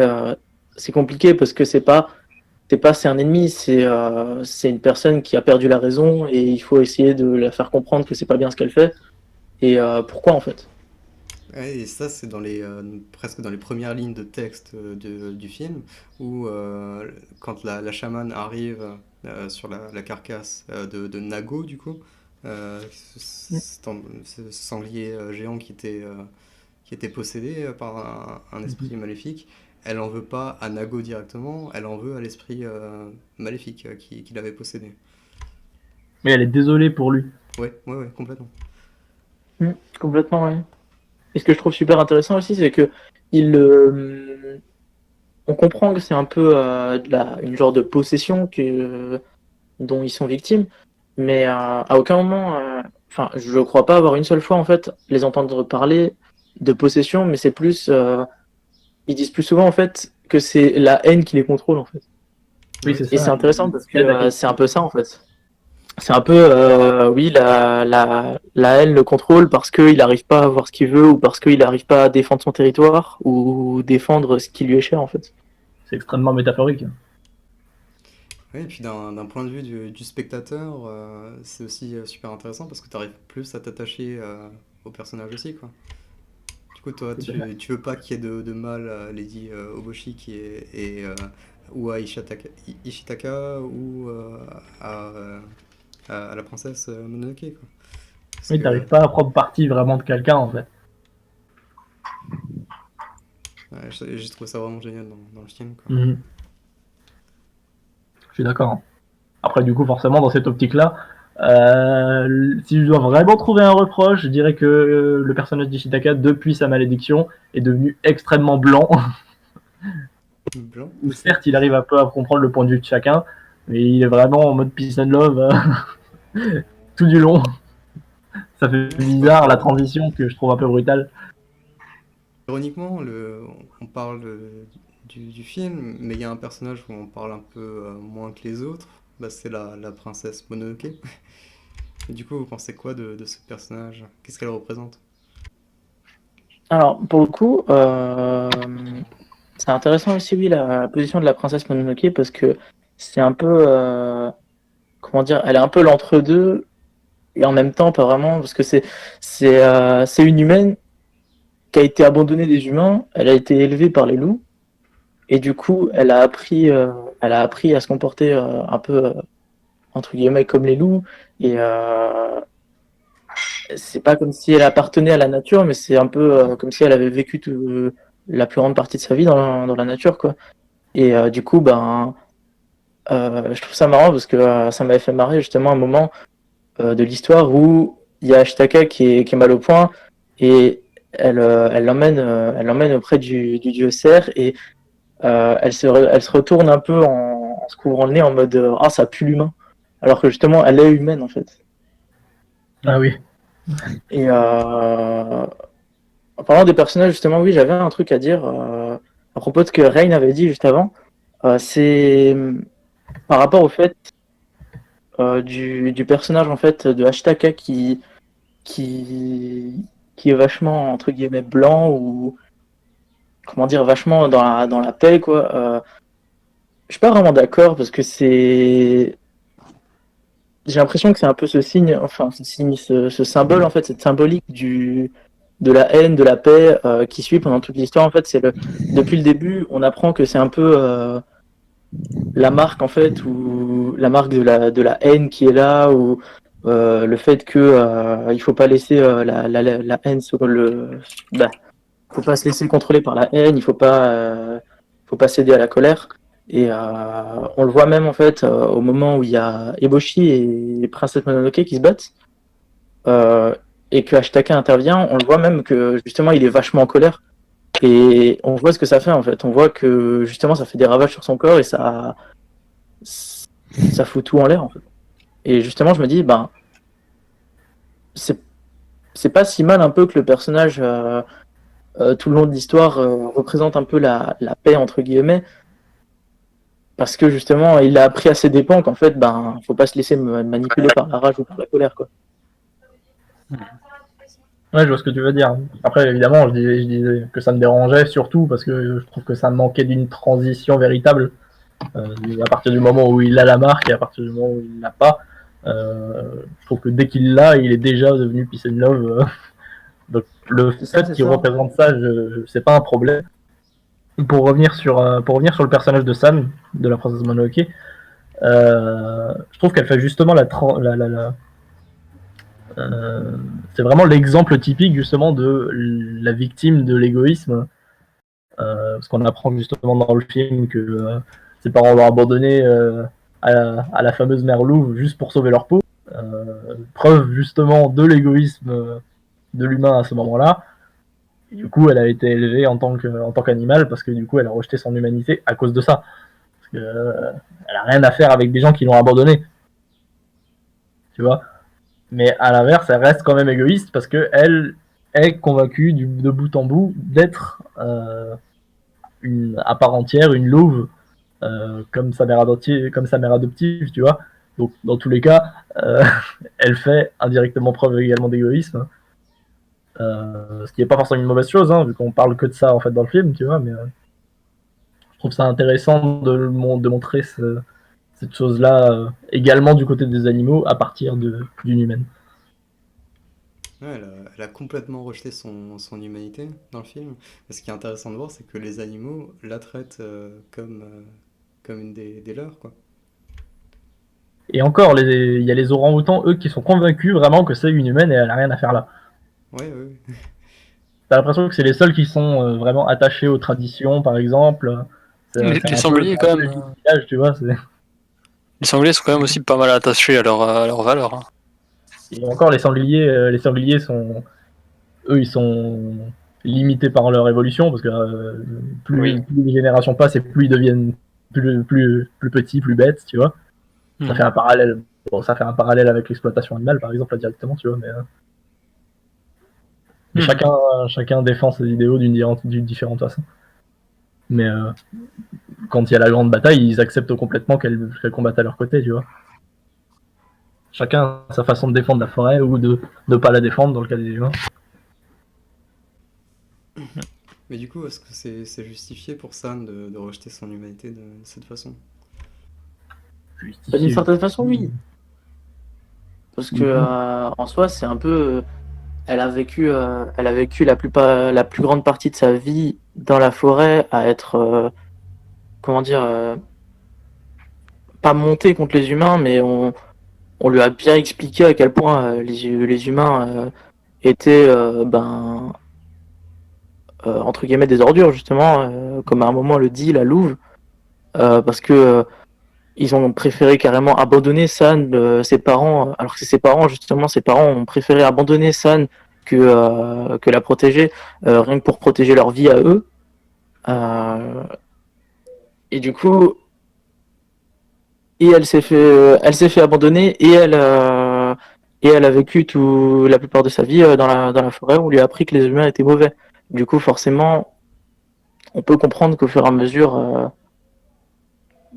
c'est compliqué parce que c'est un ennemi, c'est une personne qui a perdu la raison et il faut essayer de la faire comprendre que c'est pas bien ce qu'elle fait et pourquoi en fait. Ouais, et ça, c'est presque dans les premières lignes de texte du film, où quand la chamane arrive sur la carcasse de Nago, du coup, ce sanglier géant qui était possédé par un esprit maléfique, elle en veut pas à Nago directement, elle en veut à l'esprit maléfique qui l'avait possédé. Mais elle est désolée pour lui. Ouais, ouais, ouais, complètement. Complètement, ouais. Et ce que je trouve super intéressant aussi, c'est que il, on comprend que c'est un peu une genre de possession dont ils sont victimes, mais à aucun moment, enfin, je crois pas avoir une seule fois en fait les entendre parler de possession, mais c'est plus, ils disent plus souvent en fait que c'est la haine qui les contrôle en fait. Oui, Ouais, c'est Et tout à ça. c'est fait. intéressant parce que Il aide à c'est un peu ça en fait. C'est un peu, oui, la haine le contrôle parce qu'il n'arrive pas à avoir ce qu'il veut ou parce qu'il n'arrive pas à défendre son territoire ou défendre ce qui lui est cher en fait. C'est extrêmement métaphorique. Oui, et puis d'un point de vue du spectateur, c'est aussi super intéressant parce que tu arrives plus à t'attacher au personnage aussi, quoi. Du coup, toi, Tout à fait. tu veux pas qu'il y ait de mal à Lady Oboshi qui est ou à Ishitaka ou à la princesse Mononoke, quoi. Parce Oui, que t'arrives pas à prendre parti vraiment de quelqu'un en fait. ouais, j'ai trouvé ça vraiment génial dans le film, quoi. Mhm. Je suis d'accord, hein. Après, du coup, forcément, dans cette optique-là, si je dois vraiment trouver un reproche, je dirais que le personnage d'Ishitaka, depuis sa malédiction, est devenu extrêmement blanc. Blanc. Où certes, il arrive un peu à comprendre le point de vue de chacun, mais il est vraiment en mode peace and love tout du long. Ça fait C'est vrai bizarre la que, transition que je trouve un peu brutale. ironiquement, on parle du film, mais il y a un personnage où on parle un peu moins que les autres. Bah, c'est la princesse Mononoke. Et du coup, vous pensez quoi de ce personnage? Qu'est-ce qu'elle représente? Alors, pour le coup, c'est intéressant aussi, oui, la position de la princesse Mononoke, parce que c'est un peu, comment dire, elle est un peu l'entre-deux, et en même temps, pas vraiment, parce que c'est une humaine qui a été abandonnée des humains, elle a été élevée par les loups, et du coup, elle a appris à se comporter un peu, entre guillemets, comme les loups, et c'est pas comme si elle appartenait à la nature, mais c'est un peu comme si elle avait vécu la plus grande partie de sa vie dans la nature, quoi. Et du coup, ben, je trouve ça marrant parce que ça m'avait fait marrer justement un moment de l'histoire où il y a Ashtaka qui est mal au point et elle l'emmène auprès du dieu cerf et elle se retourne un peu en se couvrant le nez en mode ah, ça pue l'humain. Alors que justement, elle est humaine en fait. Ah oui. Et en parlant des personnages, justement, oui, j'avais un truc à dire à propos de ce que Rain avait dit juste avant. C'est par rapport au fait du personnage en fait de Ashtaka qui, qui est vachement entre guillemets blanc ou comment dire vachement dans la paix quoi. Je suis pas vraiment d'accord parce que j'ai l'impression que c'est un peu ce signe, enfin ce signe, ce symbole en fait, cette symbolique de la haine, de la paix qui suit pendant toute l'histoire. En fait, depuis le début, on apprend que c'est un peu la marque en fait, ou la marque de la haine qui est là, ou le fait que il faut pas laisser la haine sur le, bah, faut pas se laisser contrôler par la haine, faut pas céder à la colère. Et on le voit même en fait au moment où il y a Eboshi et Princesse Mononoke qui se battent euh, et que Ashtaka intervient, on le voit même que justement il est vachement en colère et on voit ce que ça fait en fait. On voit que justement ça fait des ravages sur son corps et ça fout tout en l'air en fait. Et justement je me dis ben c'est c'est pas si mal un peu que le personnage tout le long de l'histoire représente un peu la paix entre guillemets parce que justement il a appris à ses dépens qu'en fait ben faut pas se laisser manipuler par la rage ou par la colère quoi. Ouais, je vois ce que tu veux dire. Après, évidemment, je disais que ça me dérangeait surtout parce que je trouve que ça manquait d'une transition véritable. À partir du moment où il a la marque et à partir du moment où il l'a pas, je trouve que dès qu'il l'a, il est déjà devenu peace and love. Donc le C'est ça, fait c'est qu'il ça. représente ça, c'est pas un problème. Pour revenir sur le personnage de Sam, de la princesse Mononoke, je trouve qu'elle fait justement c'est vraiment l'exemple typique justement de la victime de l'égoïsme. Parce qu'on apprend justement dans le film que ses parents l'ont abandonné à la fameuse mère louve juste pour sauver leur peau. Preuve justement de l'égoïsme de l'humain à ce moment-là. Et du coup, elle a été élevée en tant qu'animal parce que du coup, elle a rejeté son humanité à cause de ça. Parce que, elle a rien à faire avec des gens qui l'ont abandonnée. Tu vois. Mais à l'inverse, elle reste quand même égoïste parce que elle est convaincue de bout en bout d'être à part entière une louve comme sa mère adoptive, tu vois. Donc dans tous les cas, elle fait indirectement preuve également d'égoïsme, ce qui n'est pas forcément une mauvaise chose, hein, vu qu'on parle que de ça en fait dans le film, tu vois. Mais je trouve ça intéressant de montrer cette chose-là également du côté des animaux à partir d'une humaine. Ouais, elle a complètement rejeté son humanité dans le film. Et ce qui est intéressant de voir, c'est que les animaux la traitent comme une des leurs, quoi. Et encore, il y a les orang-outans, eux, qui sont convaincus vraiment que c'est une humaine et elle a rien à faire là. Ouais, ouais, ouais. T'as l'impression que c'est les seuls qui sont vraiment attachés aux traditions, par exemple. Les sangliers, quand même. Village, tu vois. Les sangliers sont quand même aussi pas mal attachés à leur valeur. Hein. Et encore, les sangliers sont, eux, ils sont limités par leur évolution parce que plus les générations passent et plus ils deviennent plus petits, plus bêtes, tu vois. Ça fait un parallèle. Bon, ça fait un parallèle avec l'exploitation animale, par exemple, là, directement, tu vois. Mais chacun défend ses idéaux d'une différente façon. Mais quand il y a la grande bataille, ils acceptent complètement qu'elles combattent à leur côté, tu vois. Chacun a sa façon de défendre la forêt ou de ne pas la défendre dans le cas des humains. Mais du coup, est-ce que c'est justifié pour San de rejeter son humanité de cette façon? D'une certaine façon, oui. Parce que en soi, c'est un peu. Elle a vécu la plus grande partie de sa vie dans la forêt à être, comment dire, pas montée contre les humains, mais on lui a bien expliqué à quel point les humains étaient, entre guillemets, des ordures, justement, comme à un moment le dit la Louve, parce que ils ont préféré carrément abandonner San, ses parents, alors que c'est ses parents, justement, ses parents ont préféré abandonner San que la protéger, rien que pour protéger leur vie à eux. Et du coup, elle s'est fait abandonner et elle a vécu la plupart de sa vie dans la forêt où on lui a appris que les humains étaient mauvais. Du coup, forcément, on peut comprendre qu'au fur et à mesure,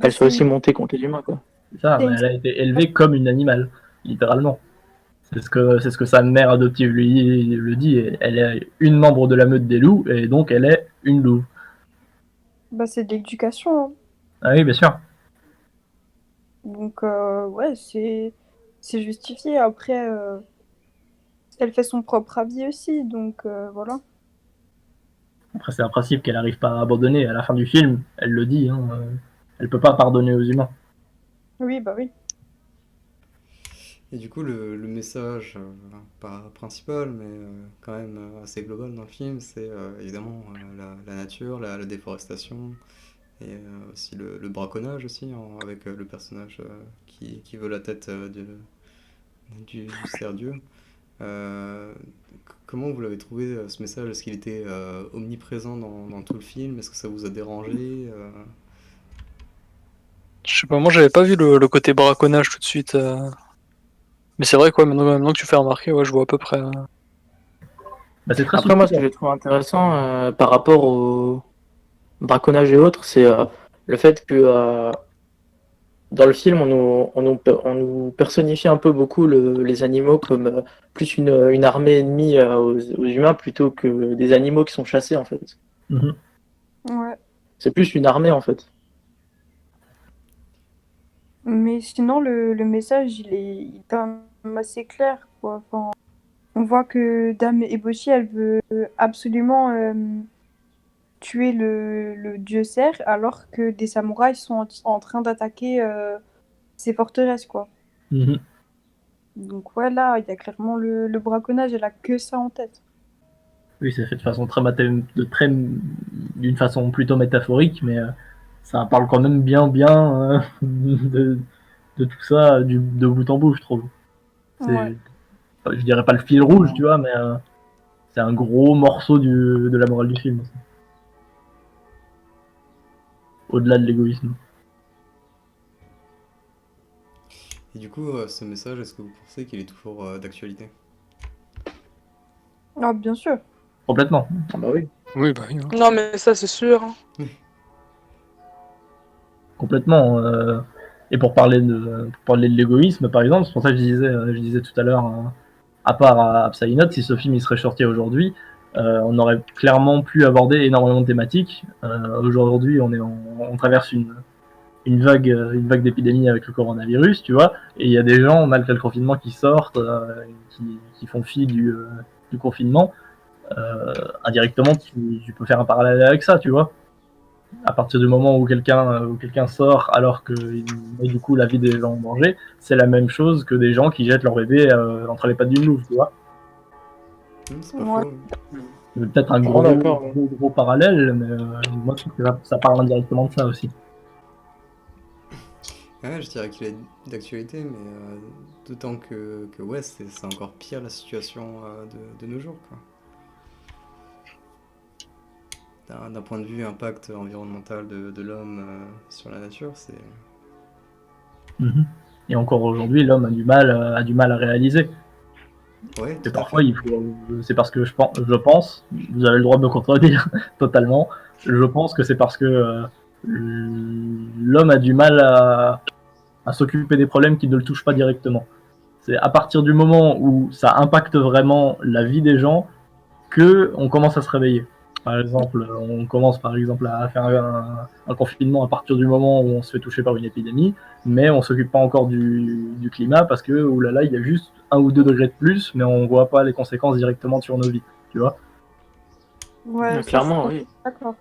elle soit aussi montée contre les humains, quoi. C'est ça, elle a été élevée comme une animale, littéralement. C'est ce que sa mère adoptive lui le dit. Elle est une membre de la meute des loups et donc elle est une louve. Bah, c'est de l'éducation. Hein. Ah oui, bien sûr. Donc, ouais, c'est justifié. Après, elle fait son propre avis aussi, donc voilà. Après, c'est un principe qu'elle n'arrive pas à abandonner. À la fin du film, elle le dit. Hein, elle peut pas pardonner aux humains. Oui, bah oui. Et du coup, le message, pas principal, mais quand même assez global dans le film, c'est évidemment la nature, la déforestation, et aussi le braconnage aussi, avec le personnage qui veut la tête du cerf-dieu. Comment vous l'avez trouvé ce message? Est-ce qu'il était omniprésent dans tout le film? Est-ce que ça vous a dérangé? Je sais pas, moi j'avais pas vu le côté braconnage tout de suite. Mais c'est vrai quoi, maintenant que tu fais remarquer, ouais, je vois à peu près. Bah, c'est très Après, moi, ce que subtil. j'ai trouvé intéressant par rapport au braconnage et autres, c'est le fait que dans le film, on nous personnifie un peu beaucoup les animaux comme plus une armée ennemie aux humains plutôt que des animaux qui sont chassés, en fait. Mhm. Ouais. C'est plus une armée, en fait. Mais sinon, le message, il est quand même assez clair, quoi. Enfin, on voit que Dame Eboshi, elle veut absolument tuer le dieu cerf, alors que des samouraïs sont en train d'attaquer ces forteresses, quoi. Mhm. Donc ouais, là, il y a clairement le braconnage, elle a que ça en tête. Oui, c'est fait de façon d'une façon plutôt métaphorique, mais ça parle quand même bien de tout ça de bout en bout, je trouve. Ouais. Je dirais pas le fil rouge, tu vois, mais c'est un gros morceau de la morale du film, aussi. Au-delà de l'égoïsme. Et du coup, ce message, est-ce que vous pensez qu'il est toujours d'actualité? Ah, bien sûr. Complètement. Ah bah oui. Oui, bah oui. Hein. Non, mais ça, c'est sûr. Hein. Complètement. Et pour parler de l'égoïsme, par exemple, c'est pour ça que je disais tout à l'heure, à part à Psy-Note, si ce film il serait sorti aujourd'hui, on aurait clairement pu aborder énormément de thématiques. Aujourd'hui, on traverse une vague d'épidémie avec le coronavirus, tu vois, et il y a des gens, malgré le confinement, qui sortent, qui font fi du confinement. Indirectement, tu peux faire un parallèle avec ça, tu vois. À partir du moment où quelqu'un sort alors qu'il met du coup la vie des gens en danger, c'est la même chose que des gens qui jettent leur bébé entre les pattes d'une louve, tu vois. C'est pas Ouais. faux. C'est peut-être un Oh, d'accord. gros parallèle, mais moi je trouve que ça parle indirectement de ça aussi. Ouais, je dirais qu'il est d'actualité, mais d'autant que ouais, c'est encore pire la situation de nos jours, quoi. D'un point de vue impact environnemental de l'homme sur la nature, c'est... Mhm. Et encore aujourd'hui, l'homme a du mal à réaliser. Ouais, Et tout à parfois, fait. c'est parce que je pense, vous avez le droit de me contredire totalement, je pense que c'est parce que l'homme a du mal à s'occuper des problèmes qui ne le touchent pas directement. C'est à partir du moment où ça impacte vraiment la vie des gens que on commence à se réveiller. Par exemple, on commence par exemple à faire un confinement à partir du moment où on se fait toucher par une épidémie, mais on s'occupe pas encore du climat parce que oulala, il y a juste 1 ou 2 degrés de plus, mais on voit pas les conséquences directement sur nos vies, tu vois. Ouais, ça, je suis Clairement, oui. complètement d'accord.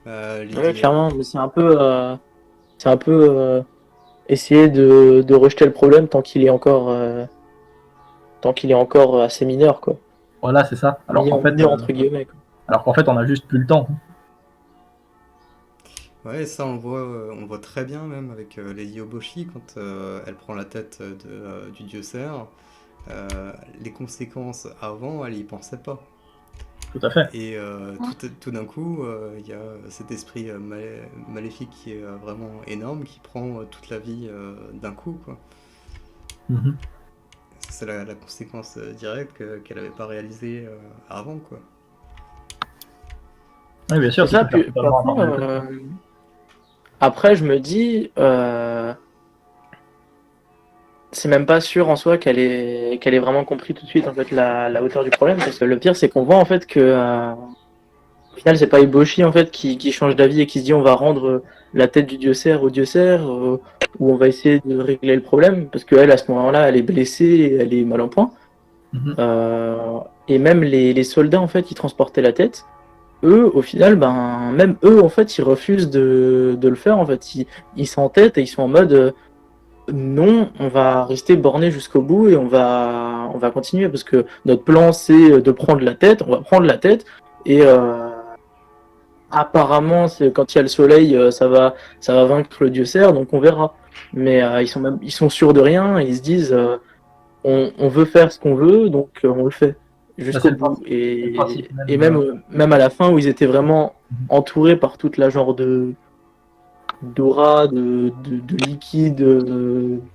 Oui, L'idée... clairement, mais c'est un peu essayer de rejeter le problème tant qu'il est encore assez mineur, quoi. Voilà, c'est ça. Mineur entre guillemets, quoi. Alors qu'en fait, on a juste plus le temps. Ouais, ça on le voit très bien même avec Lady Oboshi quand elle prend la tête du dieu cerf. Les conséquences avant, elle y pensait pas. Tout à fait. Et tout d'un coup, il y a cet esprit maléfique qui est vraiment énorme, qui prend toute la vie d'un coup, quoi. Mhm. C'est la conséquence directe qu'elle n'avait pas réalisée avant, quoi. Oui, bien sûr, C'est tu ça, peux faire puis totalement à part de côté. après je me dis, c'est même pas sûr en soi qu'elle ait vraiment compris tout de suite en fait la hauteur du problème, parce que le pire c'est qu'on voit en fait que au final c'est pas Eboshi en fait qui change d'avis et qui se dit on va rendre la tête du dieu cerf au dieu cerf, ou on va essayer de régler le problème, parce qu'elle à ce moment-là elle est blessée et elle est mal en point. Mhm. Et même les soldats en fait qui transportaient la tête, eux au final ben même eux en fait ils refusent de le faire en fait, ils s'entêtent et ils sont en mode non, on va rester borné jusqu'au bout et on va continuer parce que notre plan c'est de prendre la tête, on va prendre la tête et apparemment c'est quand il y a le soleil ça va vaincre le dieu cerf, donc on verra. Mais ils sont sûrs de rien et ils se disent on veut faire ce qu'on veut, donc on le fait Bah, jusqu'au bout. c'est le principe Et même. même même à la fin où ils étaient vraiment entourés par toute la genre de d'aura, de liquide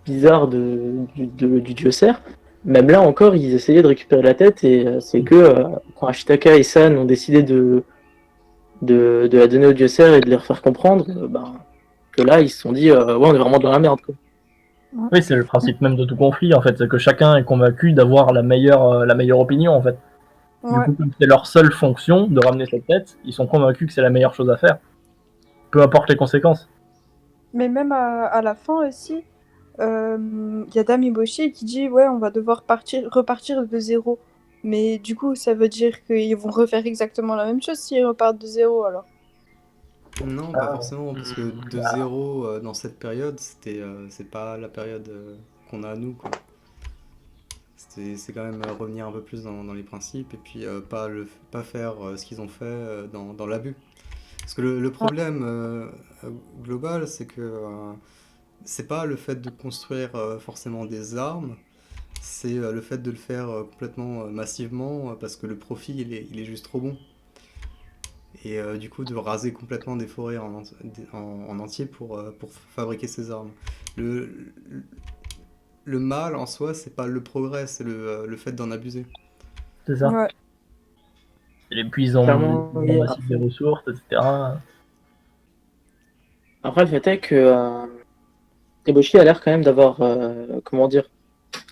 bizarre du dieu cerf. Même là encore, ils essayaient de récupérer la tête et c'est que quand Ashitaka et San ont décidé de la donner au dieu cerf et de les refaire comprendre, ben, que là ils se sont dit ouais on est vraiment dans la merde quoi. Oui, c'est le principe même de tout conflit, en fait, c'est que chacun est convaincu d'avoir la meilleure opinion, en fait. Du Ouais. coup, comme c'est leur seule fonction de ramener cette tête, ils sont convaincus que c'est la meilleure chose à faire, peu importe les conséquences. Mais même à la fin aussi, il y a Dame Eboshi qui dit ouais, on va devoir repartir de zéro. Mais du coup, ça veut dire qu'ils vont refaire exactement la même chose s'ils repartent de zéro alors. Non, pas forcément, parce que de zéro dans cette période, c'est pas la période qu'on a à nous, quoi. C'est quand même revenir un peu plus dans les principes et puis pas faire ce qu'ils ont fait dans l'abus. Parce que le problème global, c'est que c'est pas le fait de construire forcément des armes, c'est le fait de le faire complètement massivement parce que le profit il est juste trop bon. Et du coup de raser complètement des forêts en entier pour fabriquer ces armes. Le, le mal en soi, c'est pas le progrès, c'est le fait d'en abuser. C'est ça. Ouais. C'est l'épuisement Clairement, oui, massif des ressources, etc. après le fait est que Eboshi a l'air quand même d'avoir comment dire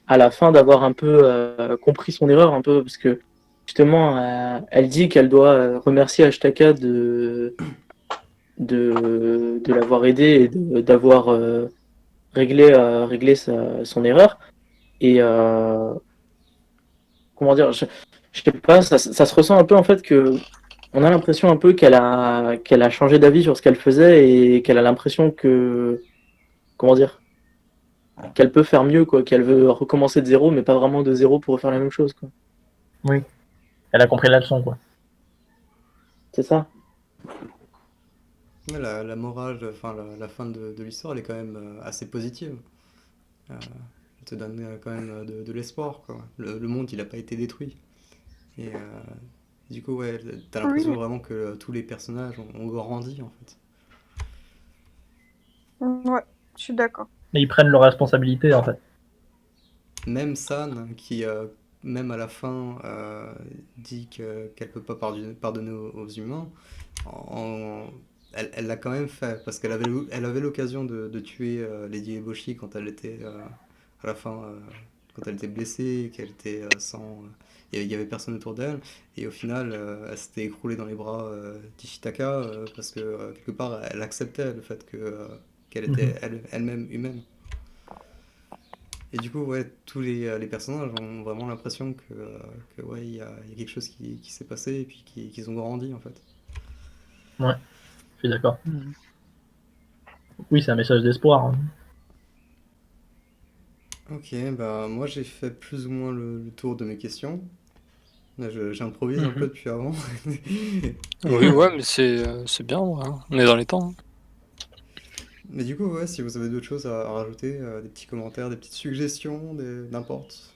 à la fin d'avoir un peu compris son erreur un peu parce que justement elle dit qu'elle doit remercier Ashtaka de l'avoir aidé et d'avoir réglé son erreur et comment dire je sais pas ça se ressent un peu en fait que on a l'impression un peu qu'elle a changé d'avis sur ce qu'elle faisait et qu'elle a l'impression que, comment dire, qu'elle peut faire mieux, quoi, qu'elle veut recommencer de zéro, mais pas vraiment de zéro pour refaire la même chose, quoi. Oui. Elle a compris la leçon, quoi. C'est ça. Ouais, la morale, enfin la fin de l'histoire, elle est quand même assez positive. Elle te donne quand même de l'espoir, quoi. Le monde, il n'a pas été détruit. Et du coup, ouais, t'as l'impression Oui, vraiment que tous les personnages ont grandi, en fait. ouais, je suis d'accord. Mais ils prennent leurs responsabilités, en fait. Même San, qui même à la fin dit qu'elle peut pas pardonner aux humains, elle l'a quand même fait parce elle avait l'occasion de tuer Lady Eboshi quand elle était à la fin, quand elle était blessée, qu'elle était sans, il y avait personne autour d'elle, et au final elle s'était écroulée dans les bras d'Ishitaka parce que quelque part elle acceptait le fait qu'elle était elle-même humaine. Et du coup, ouais, tous les personnages ont vraiment l'impression que ouais, il y a quelque chose qui s'est passé et puis qu'ils ont grandi en fait. Ouais, je suis d'accord. Mhm. Oui, c'est un message d'espoir, hein. Ok, bah moi j'ai fait plus ou moins le tour de mes questions. Là, j'improvise un peu Mhm. depuis avant. Oui, ouais, mais c'est bien, ouais, hein. On est dans les temps, hein. Mais du coup, ouais, si vous avez d'autres choses à rajouter, des petits commentaires, des petites suggestions, n'importe.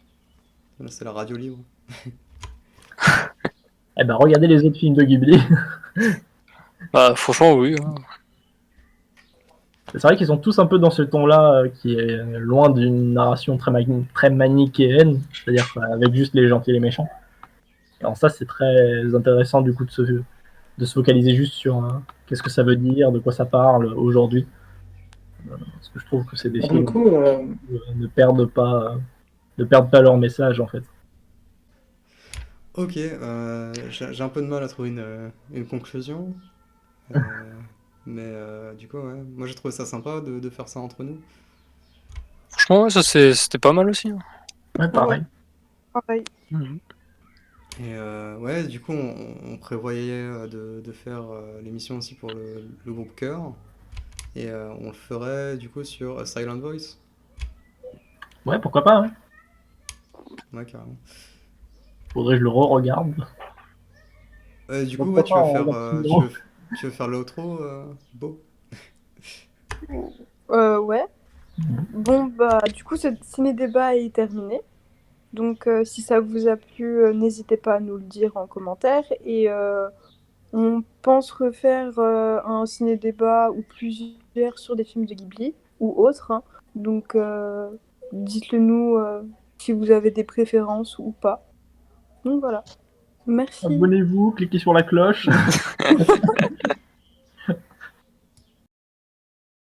Là, c'est la radio libre. Eh ben, regardez les autres films de Ghibli. Bah, franchement, oui, hein. C'est vrai qu'ils sont tous un peu dans ce ton-là, qui est loin d'une narration très manichéenne, c'est-à-dire avec juste les gentils et les méchants. Alors ça, c'est très intéressant du coup de se focaliser juste sur qu'est-ce que ça veut dire, de quoi ça parle aujourd'hui. Parce que je trouve que c'est des Du films coup, qui ne perdent pas leur message en fait. Ok, j'ai un peu de mal à trouver une conclusion. Euh, mais du coup, ouais, moi j'ai trouvé ça sympa de faire ça entre nous. Franchement, ouais, ça c'était pas mal aussi, hein. Ouais, Ouais, pareil. pareil. Mhm. Et ouais, du coup, on prévoyait de faire l'émission aussi pour le groupe Cœur. Et on le ferait du coup sur Silent Voice. Ouais, pourquoi pas, ouais. Ouais, carrément. Faudrait que je le re-regarde. Du coup, ouais, Pourquoi pas en version. tu veux faire l'outro, Beau? Ouais. Bon, bah, du coup, ce ciné-débat est terminé. Donc, si ça vous a plu, n'hésitez pas à nous le dire en commentaire. Et on pense refaire un ciné-débat ou plusieurs sur des films de Ghibli ou autres, hein. Donc, dites-le nous si vous avez des préférences ou pas. Donc voilà. Merci. Abonnez-vous, cliquez sur la cloche.